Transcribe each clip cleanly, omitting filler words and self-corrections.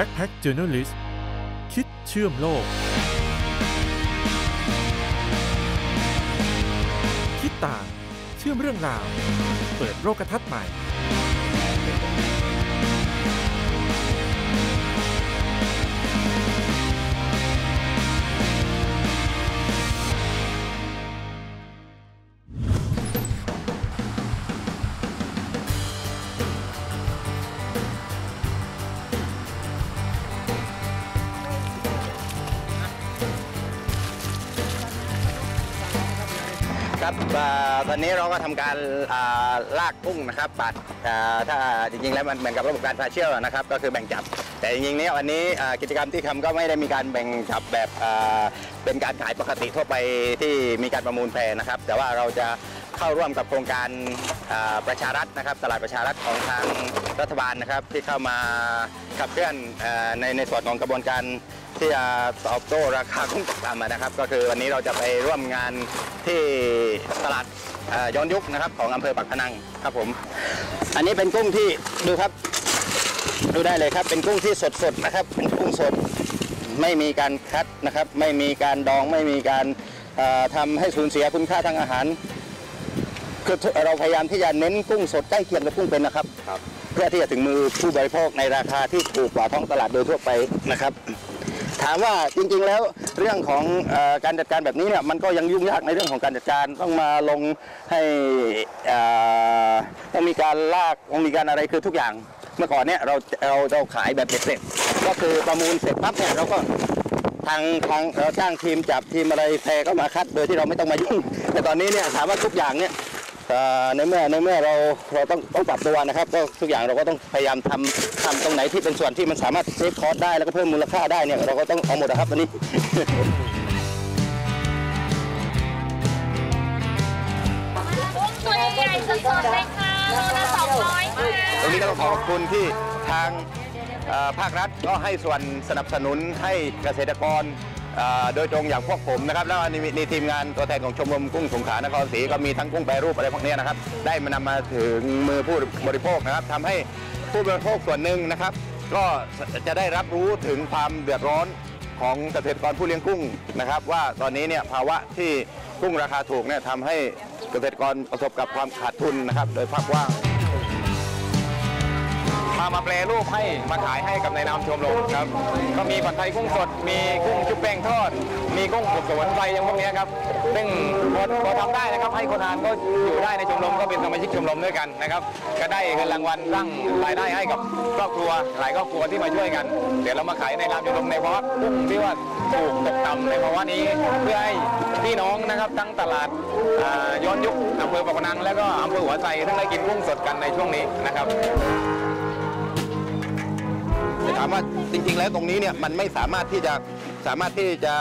Backpack Journalist คิดเชื่อมโลกคิดต่างเชื่อมเรื่องราวเปิดโลกทัศน์ใหม่ครับตอนนี้เราก็ทำการลากกุ้งนะครับปัดถ้าจริงๆแล้วมันเหมือนกับระบบการพาเชือกนะครับก็คือแบ่งจับแต่จริงๆเนี่ยวันนี้กิจกรรมที่ทำก็ไม่ได้มีการแบ่งจับแบบเป็นการขายปกติทั่วไปที่มีการประมูลแพนะครับแต่ว่าเราจะเข้าร่วมกับโครงการประชารัฐนะครับตลาดประชารัฐของทางรัฐบาลนะครับที่เข้ามาขับเคลื่อนในส่วนของกระบวนการที่จะตอบโต้ราคากุ้งตกต่ำนะครับก็คือวันนี้เราจะไปร่วมงานที่ตลาดย้อนยุคนะครับของอำเภอปากพนังครับผมอันนี้เป็นกุ้งที่ดูครับดูได้เลยครับเป็นกุ้งที่สดๆนะครับเป็นกุ้งสดไม่มีการคัดนะครับไม่มีการดองไม่มีการทำให้สูญเสียคุณค่าทางอาหารคือเราพยายามที่จะเน้นกุ้งสดใกล้เคียงกับกุ้งเป็นนะครับเพื่อที่จะถึงมือผู้บริโภคในราคาที่ถูกกว่าท้องตลาดโดยทั่วไปนะครับถามว่าจริงๆแล้วเรื่องของการจัดการแบบนี้เนี่ยมันก็ยังยุ่งยากในเรื่องของการจัดการต้องมาลงให้ต้องมีการลากต้องมีการอะไรคือทุกอย่างเมื่อก่อนเนี่ยเราขายแบบเสร็จก็คือประมูลเสร็จปั๊บเนี่ยเราก็ทางเราจ้างทีมจับทีมอะไรแพรก็มาคัดโดยที่เราไม่ต้องมายุ่งแต่ตอนนี้เนี่ยถามว่าทุกอย่างเนี่ยในเมื่อเราต้องปรับตัวนะครับก็ทุกอย่างเราก็ต้องพยายามทำตรงไหนที่เป็นส่วนที่มันสามารถเซฟคอสได้แล้วก็เพิ่มมูลค่าได้เนี่ยเราก็ต้องเอาหมดนะครับวันนี้ตัวใหญ่สดๆเลยค่ะโลละ200ค่ะตรงนี้ก็ต้องขอบคุณที่ทางภาครัฐก็ให้ส่วนสนับสนุนให้เกษตรกรโดยตรงอย่างพวกผมนะครับแล้วในทีมงานตัวแทนของชมรมกุ้งสงขลานครศรีก็มีทั้งกุ้งแปรรูปอะไรพวกนี้นะครับได้มานำมาถึงมือผู้บริโภคนะครับทำให้ผู้บริโภคส่วนหนึ่งนะครับก็จะได้รับรู้ถึงความเดือดร้อนของเกษตรกรผู้เลี้ยงกุ้งนะครับว่าตอนนี้เนี่ยภาวะที่กุ้งราคาถูกเนี่ยทำให้เกษตรกรประสบกับความขาดทุนนะครับโดยภาพกว้างมาแปรรูปให้มาขายให้กับในนามชมรมครับก็มีผัดไทยกุ้งสดมีกุ้งชุบแป้งทอดมีกุ้งอบสมุนไพรอย่างพวกนี้ครับซึ่งพอทำได้นะครับให้คนทานก็อยู่ได้ในชมรมก็เป็นสมาชิกชมรมด้วยกันนะครับก็ได้เงินรางวัลสร้างรายได้ให้กับครอบครัวหลายครอบครัวที่มาช่วยกันเดี๋ยวเรามาขายในนามชมรมในภาวะกุ้งที่ว่าถูกตกต่ำในภาวะนี้เพื่อให้พี่น้องนะครับทั้งตลาดย้อนยุคอำเภอปากพนังและก็อำเภอหัวไชทั้งได้กินกุ้งสดกันในช่วงนี้นะครับถามว่าจริงๆแล้วตรงนี้เนี่ยมันไม่สามารถที่จะ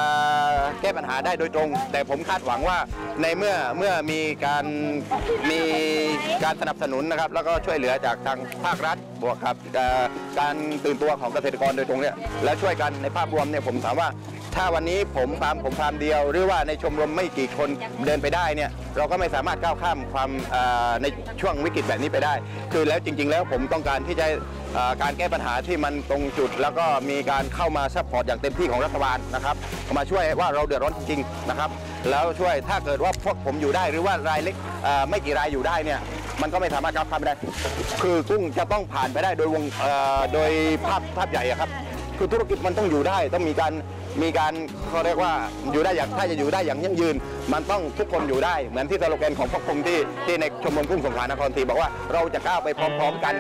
แก้ปัญหาได้โดยตรงแต่ผมคาดหวังว่าในเมื่อมีการสนับสนุนนะครับแล้วก็ช่วยเหลือจากทางภาครัฐบวกกับการตื่นตัวของเกษตรกรโดยตรงเนี่ยและช่วยกันในภาพรวมเนี่ยผมถามว่าถ้าวันนี้ผมฟาร์มเดียวหรือว่าในชมรมไม่กี่คนเดินไปได้เนี่ยเราก็ไม่สามารถก้าวข้ามความในช่วงวิกฤตแบบนี้ไปได้คือแล้วจริงๆแล้วผมต้องการที่จะการแก้ปัญหาที่มันตรงจุดแล้วก็มีการเข้ามาซัพพอร์ตอย่างเต็มที่ของรัฐบาลนะครับมาช่วยว่าเราเดือดร้อนจริงๆนะครับแล้วช่วยถ้าเกิดว่าพวกผมอยู่ได้หรือว่ารายเล็กไม่กี่รายอยู่ได้เนี่ยมันก็ไม่สามารถก้าวข้ามไปได้คือกุ้งจะต้องผ่านไปได้โดยภาพใหญ่ครับคือธุรกิจมันต้องอยู่ได้ต้องมีการเขาเรียกว่าอยู่ได้อย่างถ้าจะอยู่ได้อย่างยั่งยืนมันต้องทุกคนอยู่ได้เหมือนที่สโลแกนของพวกผมที่ในชมรมกุ้งสงขลานครศรีบอกว่าเราจะก้าวไปพร้อมๆกัน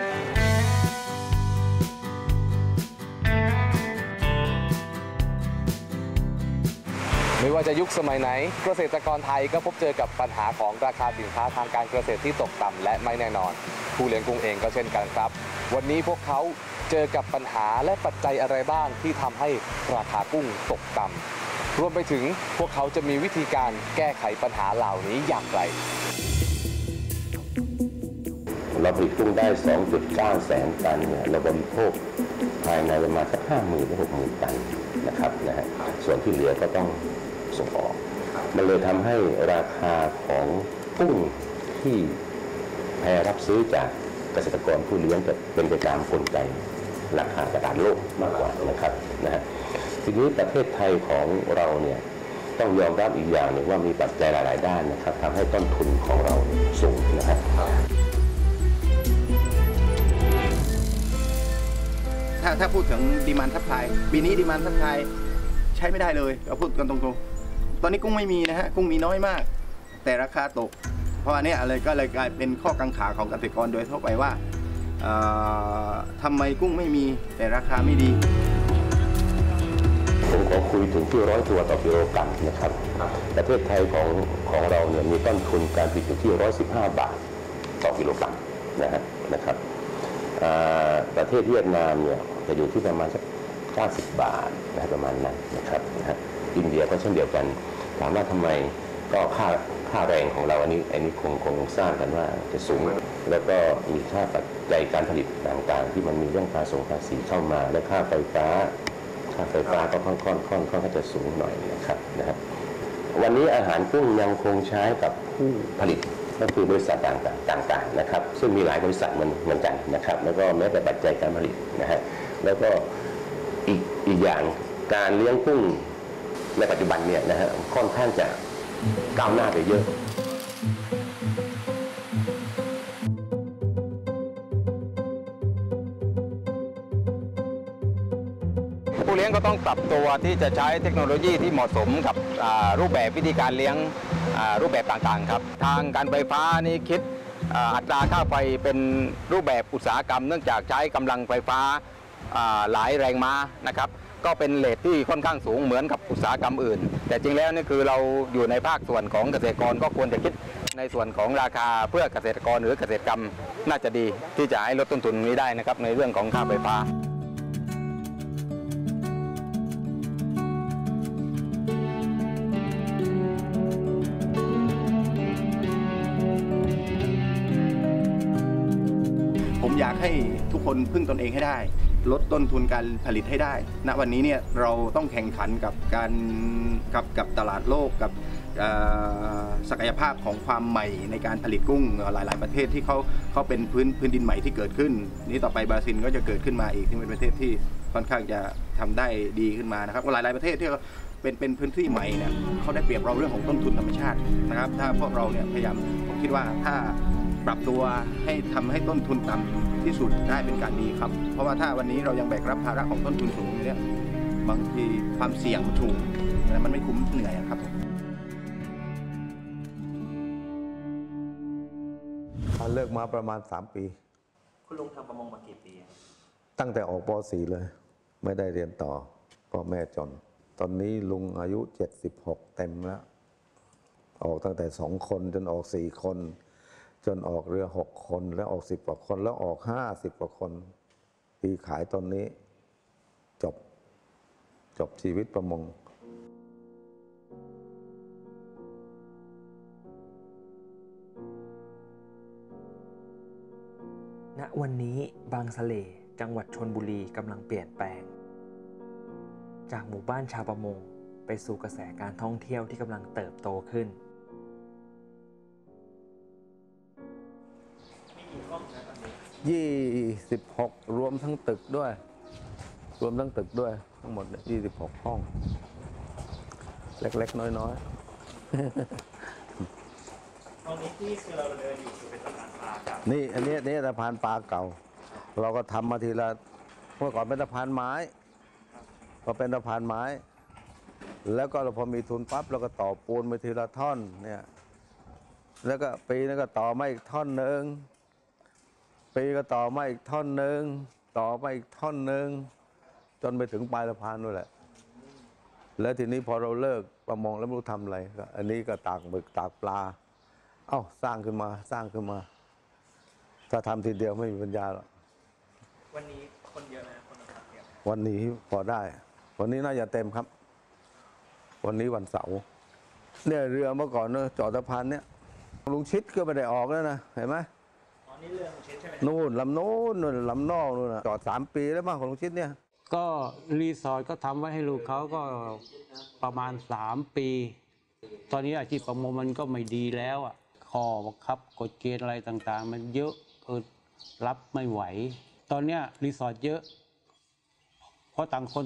ไม่ว่าจะยุคสมัยไหนเกษตรกรไทยก็พบเจอกับปัญหาของราคาสินค้าทางการเกษตรที่ตกต่ำและไม่แน่นอนผู้เลี้ยงกุ้งเองก็เช่นกันครับวันนี้พวกเขาเจอกับปัญหาและปัจจัยอะไรบ้างที่ทำให้ราคากุ้งตกต่ำรวมไปถึงพวกเขาจะมีวิธีการแก้ไขปัญหาเหล่านี้อย่างไรเราผลิตกุ้งได้ 2.9 แสนตันเนี่ยเราบริโภคภายในประมาณสัก 50,000 ถึง 60,000 ตันนะครับส่วนที่เหลือก็ต้องส่งออกมันเลยทำให้ราคาของกุ้งที่แพรรับซื้อจากเกษตรกรผู้เลี้ยงจะเป็นไปตามกลไก ราคาตลาดโลกมากกว่านะครับนะฮะทีนี้ประเทศไทยของเราเนี่ยต้องยอมรับอีกอย่างหนึ่งว่ามีปัจจัยหลายๆด้านนะครับทำให้ต้นทุนของเราสูงนะครับถ้าพูดถึงดีมานด์ซัพพลายปีนี้ดีมานด์ซัพพลายใช้ไม่ได้เลยเราพูดกันตรงๆตอนนี้กุ้งไม่มีนะฮะกุ้งมีน้อยมากแต่ราคาตกเพราะอันนี้อะไรก็เลยกลายเป็นข้อกังขาของเกษตรกรโดยทั่วไปว่าทำไมกุ้งไม่มีแต่ราคาไม่ดีผมขอคุยถึงที่100 ตัวต่อกิโลกรัมนะครับประเทศไทยของเราเนี่ยมีต้นทุนการผลิตอยู่ที่115 บาทต่อกิโลกรัมนะครับประเทศเวียดนามเนี่ยจะอยู่ที่ประมาณสัก90 บาทประมาณนั้นนะครับอินเดียก็เช่นเดียวกันถามว่าทำไมก็ค่าแรงของเราอันนี้คงทราบกันว่าจะสูงแล้วก็มีค่าปัจจัยการผลิตต่างๆที่มันมีเรื่องภาษีเข้ามาและค่าไฟฟ้าก็ค่อนข้างจะสูงหน่อยนะครับวันนี้อาหารกุ้งยังคงใช้กับผู้ผลิตก็คือบริษัทต่างๆนะครับซึ่งมีหลายบริษัทเหมือนกันนะครับแล้วก็แม้แต่ปัจจัยการผลิตนะฮะแล้วก็อีกอย่างการเลี้ยงกุ้งในปัจจุบันเนี่ยนะฮะค่อนข้างจะก้าวหน้าไปเยอะผู้เลี้ยงก็ต้องปรับตัวที่จะใช้เทคโนโลยีที่เหมาะสมกับรูปแบบวิธีการเลี้ยงรูปแบบต่างๆครับทางการไฟฟ้านี่คิดอัตราค่าไฟเป็นรูปแบบอุตสาหกรรมเนื่องจากใช้กำลังไฟฟ้าหลายแรงม้านะครับก็เป็นเรทที่ค่อนข้างสูงเหมือนกับอุตสาหกรรมอื่นแต่จริงแล้วนี่คือเราอยู่ในภาคส่วนของเกษตรกรก็ควรจะคิดในส่วนของราคาเพื่อเกษตรกรหรือเกษตรกรรมน่าจะดีที่จะให้ลดต้นทุนนี้ได้นะครับในเรื่องของค่าไฟฟ้าผมอยากให้ทุกคนพึ่งตนเองให้ได้ลดต้นทุนการผลิตให้ได้ณวันนี้เนี่ยเราต้องแข่งขันกับตลาดโลกกับศักยภาพของความใหม่ในการผลิตกุ้งหลายๆประเทศที่เขาเป็นพื้นดินใหม่ที่เกิดขึ้นนี้ต่อไปบราซิลก็จะเกิดขึ้นมาอีกที่เป็นประเทศที่ค่อนข้างจะทำได้ดีขึ้นมานะครับหลายๆประเทศที่เป็นพื้นที่ใหม่เนี่ยเขาได้เปรียบเราเรื่องของต้นทุนธรรมชาตินะครับถ้าพวกเราเนี่ยพยายามผมคิดว่าถ้าปรับตัวให้ทำให้ต้นทุนต่ำที่สุดได้เป็นการดีครับเพราะว่าถ้าวันนี้เรายังแบกรับภาระของต้นทุนสูงอยู่เนี่ยบางทีความเสี่ยงมันสูงแต่มันไม่คุ้มเหนื่อยครับเลิกมาประมาณ3 ปีคุณลุงทำประมงมากี่ปีตั้งแต่ออกป .4 เลยไม่ได้เรียนต่อพ่อแม่จนตอนนี้ลุงอายุ76เต็มแล้วออกตั้งแต่2 คนจนออก4 คนจนออกเรือ6 คนแล้วออก10 กว่าคนแล้วออก50 กว่าคนปีขายตอนนี้จบชีวิตประมงณวันนี้บางสะเลจังหวัดชลบุรีกำลังเปลี่ยนแปลงจากหมู่บ้านชาวประมงไปสู่กระแสการท่องเที่ยวที่กำลังเติบโตขึ้น26รวมทั้งตึกด้วยทั้งหมด26 ห้องเล็กๆน้อยตอนนี้ที่คือเราเดินอยู่คือเป็นสะพานปลาครับนี่อันนี้สะพานปลาเก่าเราก็ทำมาทีละเมื่อก่อนเป็นสะพานไม้พอเป็นสะพานไม้แล้วก็เราพอมีทุนปั๊บเราก็ต่อปูนไปทีละท่อนเนี่ยแล้วก็ปีนึงก็ต่อมาอีกท่อนนึงปีก็ต่อมาอีกท่อนนึงต่อมาอีกท่อนนึงจนไปถึงปลายสะพานนู่นแหละแล้วทีนี้พอเราเลิกประมงแล้วไม่รู้ทำอะไรก็อันนี้ก็ตากหมึกตากปลาสร้างขึ้นมาถ้าทำทีเดียวไม่มีปัญญาหรอกวันนี้คนเยอะไหมคนมาเยอะวันนี้พอได้วันนี้น่าจะเต็มครับวันนี้วันเสาร์เนี่ยเรือเมื่อก่อนเนอะจอดสะพานเนี่ยลุงชิดก็ไม่ได้ออกแล้วนะเห็นไหมนี่เรือลุงชิดใช่ไหมนู่นลำโน้นลำนอกนู่นจอด3 ปีแล้วมั้งของลุงชิดเนี่ยก็รีสอร์ทก็ทำไว้ให้ลูกเขาก็ประมาณ3 ปีตอนนี้อาชีพประมงมันก็ไม่ดีแล้วอ่ะข้อบังคับกฎเกณฑ์อะไรต่างๆมันเยอะรับไม่ไหวตอนนี้รีสอร์ทเยอะ ราะต่างคน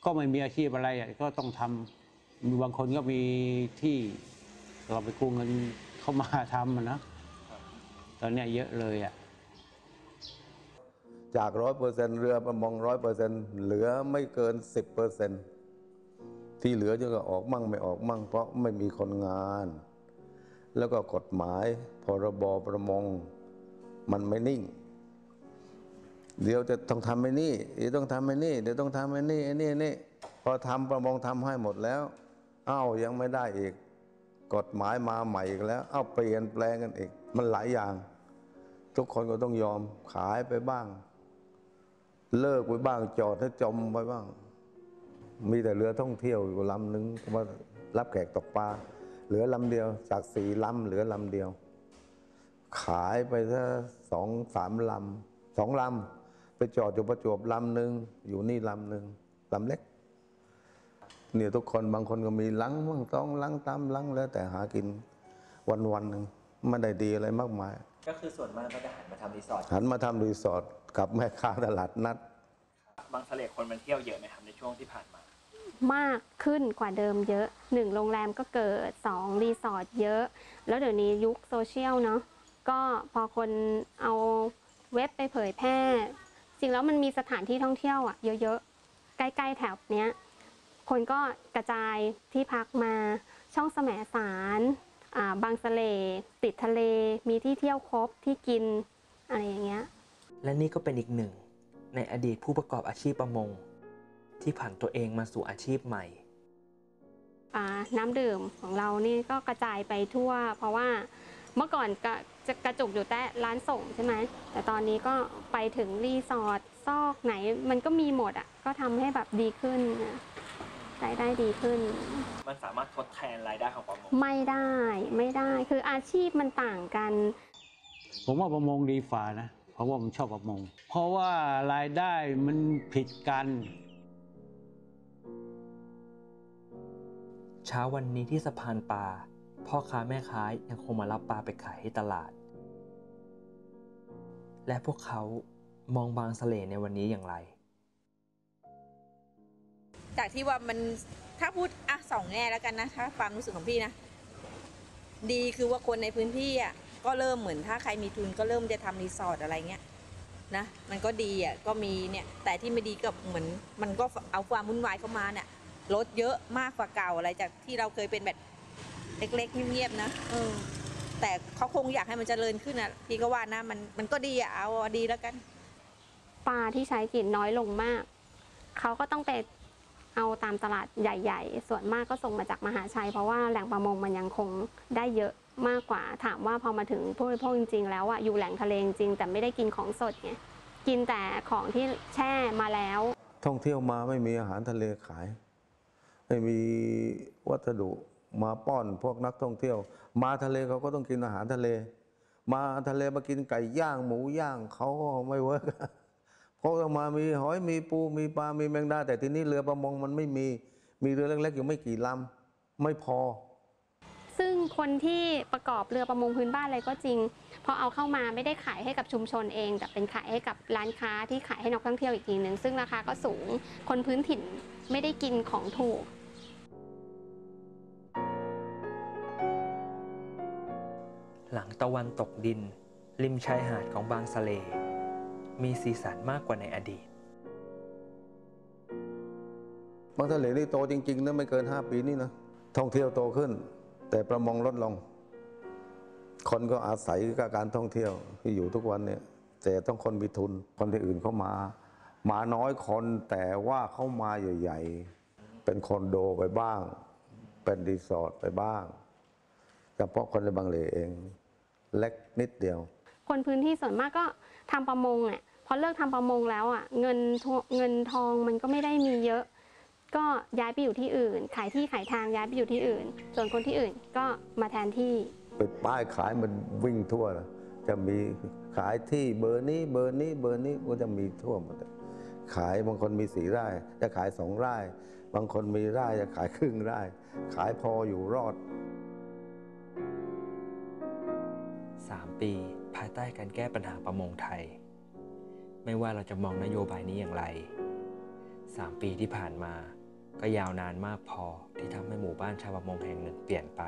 ก็ไม่มีอาชีพอะไรก็ต้องทำมีบางคนก็มีที่เราไปกู้เงินเข้ามาทำนะตอนนี้เยอะเลยจาก100%เรือประมง100%เหลือไม่เกิน 10%ที่เหลือจะก็ออกมั่งไม่ออกมั่งเพราะไม่มีคนงาน แล้วก็กฎหมายพรบประมงมันไม่นิ่งเดี๋ยวจะต้องทำไอ้นี่เดี๋ยวต้องทำไอ้นี่เดี๋ยวต้องทำไอ้นี่ไอ้นี่พอทำประมงทำให้หมดแล้วยังไม่ได้อีกกฎหมายมาใหม่อีกแล้วเปลี่ยนแปลงกันอีกมันหลายอย่างทุกคนก็ต้องยอมขายไปบ้างเลิกไปบ้างจอดให้จมไปบ้างมีแต่เรือท่องเที่ยวอยู่ลำนึงมารับแขกตกปลาเหลือลำเดียวจาก4 ลำเหลือลำเดียวขายไปซะ2-3 ลำ2 ลำไปจอดอยู่ประจวบลำหนึ่งอยู่นี่ลำหนึ่งลำเล็กเนี่ยทุกคนบางคนก็มีลังมั่ง2 ลังตามลังแล้วแต่หากินวันหนึ่งไม่ได้ดีอะไรมากมายก็คือส่วนมากก็จะหันมาทำรีสอร์ทกับแม่ค้าตลาดนัดบางสะเลคนมันเที่ยวเยอะไหมครับในช่วงที่ผ่านมามากขึ้นกว่าเดิมเยอะ1โรงแรมก็เกิด2รีสอร์ทเยอะแล้วเดี๋ยวนี้ยุคโซเชียลเนาะก็พอคนเอาเว็บไปเผยแพร่จริงแล้วมันมีสถานที่ท่องเที่ยวเยอะๆใกล้ๆแถบเนี้ยคนก็กระจายที่พักมาช่องแสมสารบางสะเลติดทะเลมีที่เที่ยวครบที่กินอะไรอย่างเงี้ยและนี่ก็เป็นอีกหนึ่งในอดีตผู้ประกอบอาชีพประมงที่ผันตัวเองมาสู่อาชีพใหม่น้ำดื่มของเรานี่ก็กระจายไปทั่วเพราะว่าเมื่อก่อนจะกระจุกอยู่แต่ร้านส่งใช่ไหมแต่ตอนนี้ก็ไปถึงรีสอร์ทซอกไหนมันก็มีหมดก็ทำให้แบบดีขึ้นรายได้ดีขึ้นมันสามารถทดแทนรายได้ของประมงไม่ได้คืออาชีพมันต่างกันผมว่าประมงดีฝ่านะเพราะว่าผมชอบประมงเพราะว่ารายได้มันผิดกันเช้าวันนี้ที่สะพานปลาพ่อค้าแม่ค้ายังคงมารับปลาไปขายให้ตลาดและพวกเขามองบางสะเลในวันนี้อย่างไรจากที่ว่ามันถ้าพูด2 แง่แล้วกันนะถ้าความรู้สึกของพี่นะดีคือว่าคนในพื้นที่ก็เริ่มเหมือนถ้าใครมีทุนก็เริ่มจะทำรีสอร์ทอะไรเงี้ยนะมันก็ดีก็มีเนี่ยแต่ที่ไม่ดีก็เหมือนมันก็เอาความวุ่นวายเข้ามาเนี่ยลดเยอะมากกว่าเก่าอะไรจากที่เราเคยเป็นแบบเล็กๆเงียบๆนะแต่เขาคงอยากให้มันเจริญขึ้นพี่ก็ว่านะมันก็ดีเอาดีแล้วกันปลาที่ใช้กินน้อยลงมากเขาก็ต้องไปเอาตามตลาดใหญ่ๆส่วนมากก็ส่งมาจากมหาชัยเพราะว่าแหล่งประมงมันยังคงได้เยอะมากกว่าถามว่าพอมาถึงผู้บริโภคจริงๆแล้วอยู่แหล่งทะเลจริงแต่ไม่ได้กินของสดไงกินแต่ของที่แช่มาแล้วท่องเที่ยวมาไม่มีอาหารทะเลขายไม่มีวัสดุมาป้อนพวกนักท่องเที่ยวมาทะเลเขาก็ต้องกินอาหารทะเลมาทะเลมากินไก่ย่างหมูย่างเขาก็ไม่เวิร์กเพราะต้องมามีหอยมีปูมีปลามีแมงดาแต่ทีนี้เรือประมงมันไม่มีเรือเล็กๆอยู่ไม่กี่ลำไม่พอซึ่งคนที่ประกอบเรือประมงพื้นบ้านอะไรก็จริงพอเอาเข้ามาไม่ได้ขายให้กับชุมชนเองแต่เป็นขายให้กับร้านค้าที่ขายให้นักท่องเที่ยวอีกทีหนึ่งซึ่งราคาก็สูงคนพื้นถิ่นไม่ได้กินของถูกหลังตะวันตกดินริมชายหาดของบางสะเลมีสีสันมากกว่าในอดีตบางสะเลนี่โตจริงๆนะไม่เกิน5 ปีนี่นะท่องเที่ยวโตขึ้นแต่ประมงลดลงคนก็อาศัยกับการท่องเที่ยวที่อยู่ทุกวันเนี่ยแต่ต้องคนมีทุนคนที่อื่นเข้ามาน้อยคนแต่ว่าเข้ามาใหญ่ๆเป็นคอนโดไปบ้างเป็นรีสอร์ทไปบ้างเฉพาะคนในบางเลเองเล็กนิดเดียวคนพื้นที่ส่วนมากก็ทำประมงพอเลิกทำประมงแล้วเงินทองมันก็ไม่ได้มีเยอะก็ย้ายไปอยู่ที่อื่นขายที่ขายทางย้ายไปอยู่ที่อื่นส่วนคนที่อื่นก็มาแทนที่ปิดป้ายขายมันวิ่งทั่วจะมีขายที่เบอร์นี้ก็จะมีทั่วหมดขายบางคนมี4 ไร่จะขาย2 ไร่บางคนมีไร่จะขายครึ่งไร่ขายพออยู่รอด3 ปีภายใต้การแก้ปัญหาประมงไทยไม่ว่าเราจะมองนโยบายนี้อย่างไร 3 ปีที่ผ่านมาก็ยาวนานมากพอที่ทำให้หมู่บ้านชาวประมงแห่งหนึ่งเปลี่ยนไป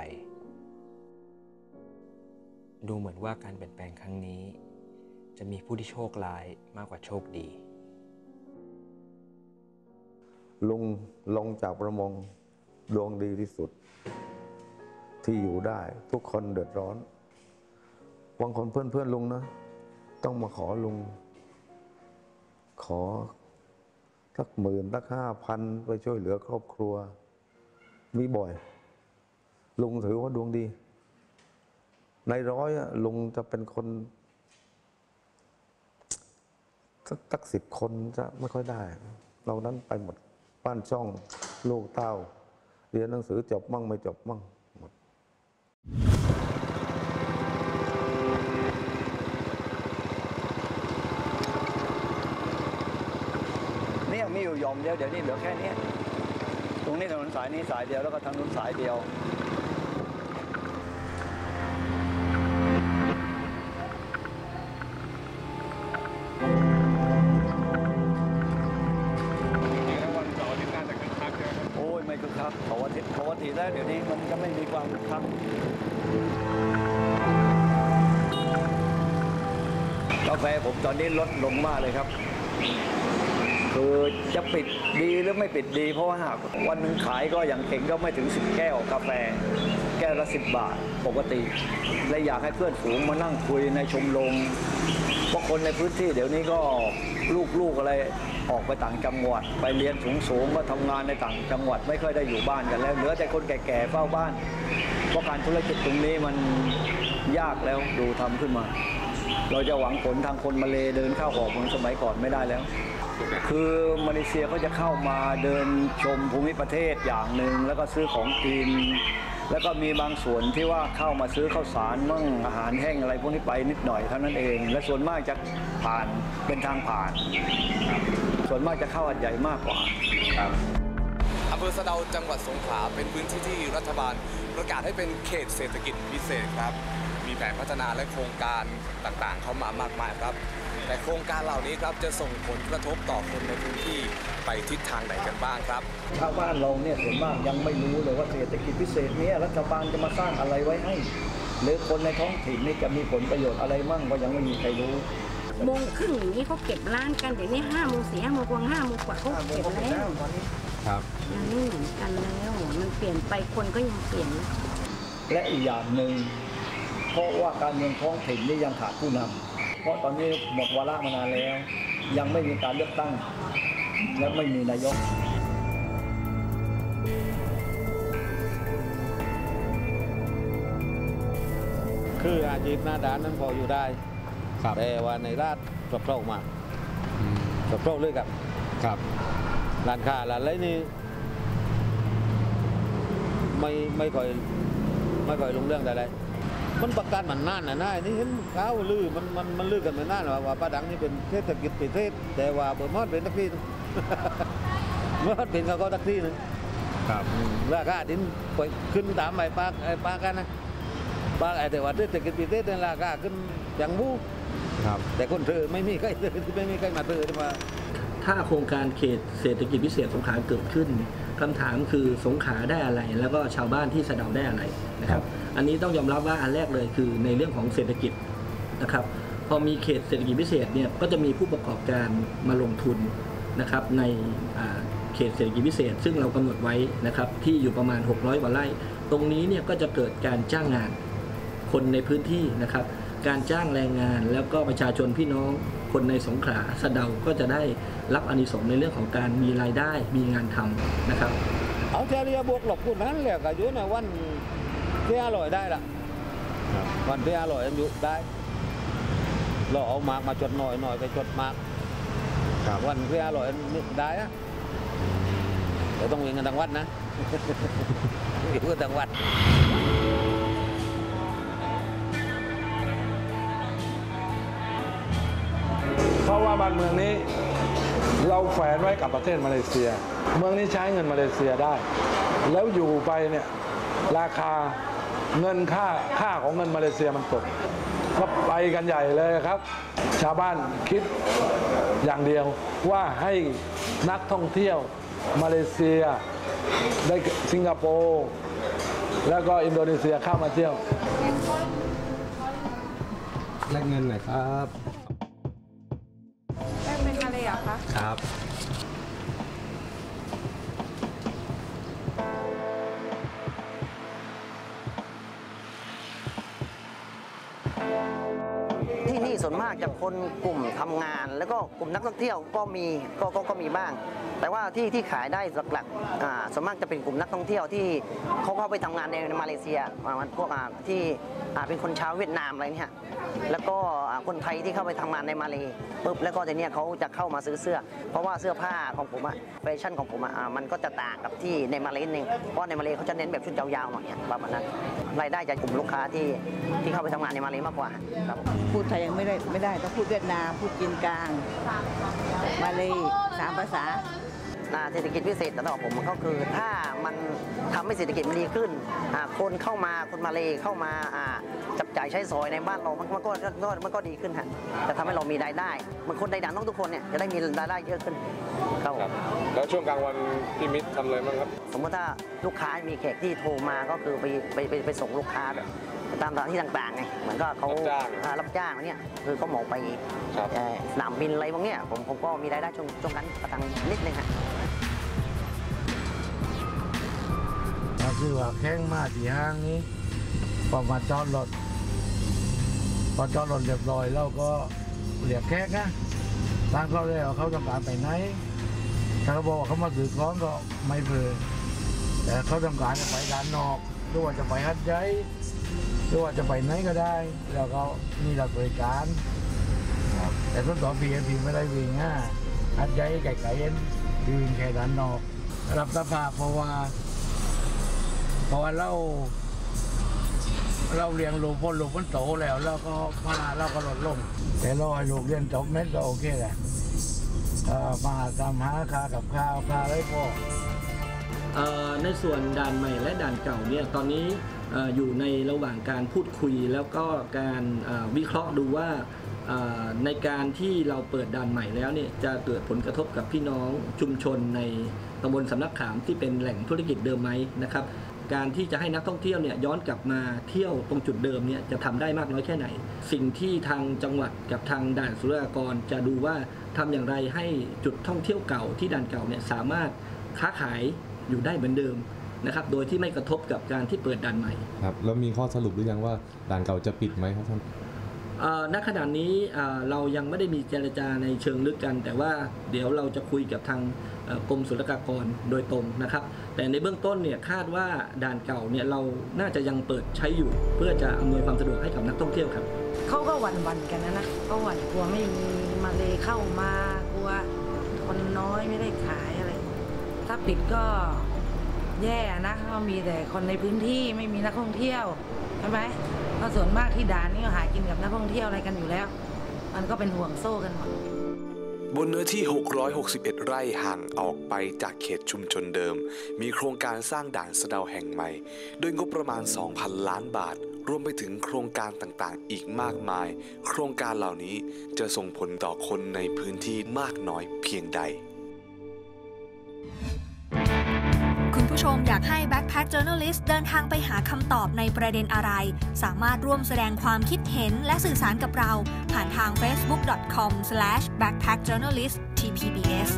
ดูเหมือนว่าการเปลี่ยนแปลงครั้งนี้จะมีผู้ที่โชคร้ายมากกว่าโชคดี ลุงลงจากประมงดวงดีที่สุดที่อยู่ได้ทุกคนเดือดร้อนบางคนเพื่อนลุงนะต้องมาขอลุงขอสัก10,000สัก5,000ไปช่วยเหลือครอบครัวมีบ่อยลุงถือว่าดวงดีใน100ลุงจะเป็นคนสัก10 คนจะไม่ค่อยได้เรานั้นไปหมดบ้านช่องลูกเต้าเรียนหนังสือจบมั่งไม่จบมั่งหมดนี่มีอยู่ยอมเดียวเดี๋ยวนี้เหลือแค่นี้ตรงนี้ถนนสายนี้สายเดียวแล้วก็ทางนู้นสายเดียวไม่คึกคักปกติแล้วเดี๋ยวนี้มันก็ไม่มีความคึกคักกาแฟผมตอนนี้ลดลงมากเลยครับคือจะปิดดีหรือไม่ปิดดีเพราะว่าวันหนึ่งขายก็อย่างเก่งก็ไม่ถึง10 แก้วกาแฟแก้วละ10 บาทปกติและอยากให้เพื่อนฝูงมานั่งคุยในชมรมเพราะคนในพื้นที่เดี๋ยวนี้ก็ลูกอะไรออกไปต่างจังหวัดไปเรียนสูงก็ทำงานในต่างจังหวัดไม่ค่อยได้อยู่บ้านกันแล้วเหลือแต่คนแก่ๆเฝ้าบ้านเพราะการธุรกิจตรงนี้มันยากแล้วดูทำขึ้นมาเราจะหวังผลทางคนมาเลเดินเข้าออกเหมือนสมัยก่อนไม่ได้แล้วคือมาเลเซียเขาจะเข้ามาเดินชมภูมิประเทศอย่างหนึ่งแล้วก็ซื้อของกินแล้วก็มีบางส่วนที่ว่าเข้ามาซื้อข้าวสารมั่งอาหารแห้งอะไรพวกนี้ไปนิดหน่อยเท่านั้นเองและส่วนมากจะผ่านเป็นทางผ่านส่วนมากจะเข้าอันใหญ่มากกว่าอำเภอสะเดาจังหวัดสงขลาเป็นพื้นที่ที่รัฐบาลประกาศให้เป็นเขตเศรษฐกิจพิเศษครับมีแผนพัฒนาและโครงการต่างๆเข้ามามากมายครับแต่โครงการเหล่านี้ครับจะส่งผลกระทบต่อคนในพื้นที่ไปทิศทางไหนกันบ้างครับชาวบ้านเราเนี่ยส่วนมากยังไม่รู้เลยว่าเศรษฐกิจพิเศษนี้รัฐบาลจะมาสร้างอะไรไว้ให้หรือคนในท้องถิ่นนี่จะมีผลประโยชน์อะไรมั่งก็ยังไม่มีใครรู้1:30อย่างนี้เขาเก็บร้านกันเดี๋ยวนี้5:04 5:00 5:00 กว่าเขาเก็บแล้วครับยังไม่เหมือนกันแล้วมันเปลี่ยนไปคนก็ยังเปลี่ยนและอีกอย่างหนึ่งเพราะว่าการเมืองท้องถิ่นนี่ยังขาดผู้นำเพราะตอนนี้หมดวาระมานานแล้วยังไม่มีการเลือกตั้งและไม่มีนายกคืออาชีพหน้าด้านนั้นพออยู่ได้แต่ว่าในราชสกปรกมากสกปรกเลยครับร้านค้าร้านอะไรนี่ไม่ค่อยลงเรื่องใดๆมันประกาศมันนานนะนายนี่เห็นข่าวลือมันลือกันมานานว่าป้าดังนี่เป็นเศรษฐกิจพิเศษแต่ว่าเบอร์มอดเป็นตักที่เมื่อเป็นเขาก็ตักที่นึงครับราคาดินไปขึ้นตามไอ้ปากันนะปาไอ้แต่ว่าเศรษฐกิจพิเศษเนี่ยราคาขึ้นอย่างมูครับแต่คนเธอไม่มีใครมาเธอมาถ้าโครงการเขตเศรษฐกิจพิเศษสงขลาเกิดขึ้นคำถามคือสงขลาได้อะไรแล้วก็ชาวบ้านที่สะเดาได้อะไรนะครับอันนี้ต้องยอมรับว่าอันแรกเลยคือในเรื่องของเศรษฐกิจนะครับพอมีเขตเศรษฐกิจพิเศษเนี่ยก็จะมีผู้ประกอบการมาลงทุนนะครับในเขตเศรษฐกิจพิเศษซึ่งเรากำหนดไว้นะครับที่อยู่ประมาณ600 กว่าไร่ตรงนี้เนี่ยก็จะเกิดการจ้างงานคนในพื้นที่นะครับการจ้างแรงงานแล้วก็ประชาชนพี่น้องคนในสงขลาสะเดาก็จะได้รับอานิสงส์ในเรื่องของการมีรายได้มีงานทำนะครับเอาเฉลี่ยบวกหลบคุณนั้นแหละก็อยู่ในวันที่อร่อยได้ละวันที่อร่อยอยู่ได้เราเอามากมาจดหน่อยไปจดมากวันที่อร่อยได้อะเราต้องวิ่งกันทั้งวัดนะอยู่กันทั้งวัดเพราะว่าบ้านเมืองนี้เราแฝงไว้กับประเทศมาเลเซียเมืองนี้ใช้เงินมาเลเซียได้แล้วอยู่ไปเนี่ยราคาเงินค่าของเงินมาเลเซียมันตก ก็ไปกันใหญ่เลยครับ ชาวบ้านคิดอย่างเดียวว่าให้นักท่องเที่ยวมาเลเซียได้สิงคโปร์แล้วก็อินโดนีเซียเข้ามาเที่ยวแลกเงินหน่อยครับแลกเป็นอะไรอ่ะคะครับ ที่นี่ส่วนมากจะคนกลุ่มทำงานแล้วก็กลุ่มนักท่องเที่ยวก็มีบ้างแต่ว่าที่ขายได้หลักๆส่วนมากจะเป็นกลุ่มนักท่องเที่ยวที่เขาเข้าไปทำงานในมาเลเซียพวกที่เป็นคนชาวเวียดนามอะไรเนี่ยแล้วก็คนไทยที่เข้าไปทำงานในมาเลปุ๊บแล้วก็ทีนี้เขาจะเข้ามาซื้อเสื้อเพราะว่าเสื้อผ้าของผมแฟชั่นของผมมันก็จะต่างกับที่ในมาเลนึงเพราะในมาเลเขาจะเน้นแบบชุดยาวๆหน่อยประมาณนั้นรายได้จากกลุ่มลูกค้าที่เข้าไปทำงานในมาเลมากกว่าครับพูดไทยยังไม่ได้ต้องพูดเวียดนามพูดจีนกลางมาเลย3 ภาษาเศรษฐกิจพิเศษสำหรับผมก็คือถ้ามันทำให้เศรษฐกิจมันดีขึ้นคนเข้ามาคนมาเลเข้ามาจับจ่ายใช้สอยในบ้านเรามันก็ดีขึ้นฮะจะทำให้เรามีรายได้เหมือนคนในด่านนอกทุกคนเนี่ยจะได้มีรายได้เยอะขึ้นครับแล้วช่วงกลางวันพี่มิตรทำอะไรบ้างครับสมมติถ้าลูกค้ามีแขกที่โทรมาก็คือไปส่งลูกค้าแบบตามสถานที่ต่างๆไงเหมือนก็เขารับจ้างเนี่ยคือก็หมอไปสนามบินอะไรพวกเนี้ยผมก็มีรายได้ช่วงนั้นประทังนิดนึงฮะคือว่าแข้งมาที่ห้างนี้พอมาจอดรถพอจอดรถเรียบร้อยแล้วก็เรียกแขกนะทางเขาเลยเขาต้องการไปไหนถ้าเขาบอกว่าเขามาถือของก็ไม่เบื่อแต่เขาต้องการจะไปด้านนอกหรือว่าจะไปฮัทใจหรือว่าจะไปไหนก็ได้แล้วก็มีหลักบริการแต่ต้นต่อพีไม่ได้วิ่งฮัทใจไก่เย็นวิ่งแค่ด้านนอกรับสภาพเพราะว่าเราเลี้ยงลูกพอลูกมันโตแล้วก็มาเราก็ลดลงแต่เราให้ลูกเรียนจบเม็ดก็โอเคแหละมาทำหาค่ากับข้าวค่าอะไรพอในส่วนด่านใหม่และด่านเก่าเนี่ยตอนนี้อยู่ในระหว่างการพูดคุยแล้วก็การวิเคราะห์ดูว่าในการที่เราเปิดด่านใหม่แล้วเนี่ยจะเกิดผลกระทบกับพี่น้องชุมชนในตำบลสำนักขามที่เป็นแหล่งธุรกิจเดิมไหมนะครับการที่จะให้นักท่องเที่ยวเนี่ยย้อนกลับมาเที่ยวตรงจุดเดิมเนี่ยจะทำได้มากน้อยแค่ไหนสิ่งที่ทางจังหวัดกับทางด่านศุลกากรจะดูว่าทำอย่างไรให้จุดท่องเที่ยวเก่าที่ด่านเก่าเนี่ยสามารถค้าขายอยู่ได้เหมือนเดิมนะครับโดยที่ไม่กระทบกับการที่เปิดด่านใหม่ครับแล้วมีข้อสรุปหรือยังว่าด่านเก่าจะปิดไหมครับท่านณขณะนี้เรายังไม่ได้มีเจรจาในเชิงลึกกันแต่ว่าเดี๋ยวเราจะคุยกับทางกรมศุลกากรโดยตรงนะครับแต่ในเบื้องต้นเนี่ยคาดว่าด่านเก่าเนี่ยเราน่าจะยังเปิดใช้อยู่เพื่อจะอำนวยความสะดวกให้กับนักท่องเที่ยวครับเขาก็หวั่นกันนะก็หวั่นกลัวไม่มีมาเลเข้ามากลัวคนน้อยไม่ได้ขายอะไรถ้าปิดก็แย่นะก็มีแต่คนในพื้นที่ไม่มีนักท่องเที่ยวใช่ไหมก็ส่วนมากที่ด่านนี่ก็หากินกับนักท่องเที่ยวอะไรกันอยู่แล้วมันก็เป็นห่วงโซ่กันหมดบนเนื้อที่661ไร่ห่างออกไปจากเขตชุมชนเดิมมีโครงการสร้างด่านสะเดาแห่งใหม่ด้วยงบประมาณ 2,000 ล้านบาทรวมไปถึงโครงการต่างๆอีกมากมายโครงการเหล่านี้จะส่งผลต่อคนในพื้นที่มากน้อยเพียงใดคุณผู้ชมอยากให้ Backpack Journalist เดินทางไปหาคำตอบในประเด็นอะไรสามารถร่วมแสดงความคิดเห็นและสื่อสารกับเราผ่านทาง facebook.com/backpackjournalisttpbs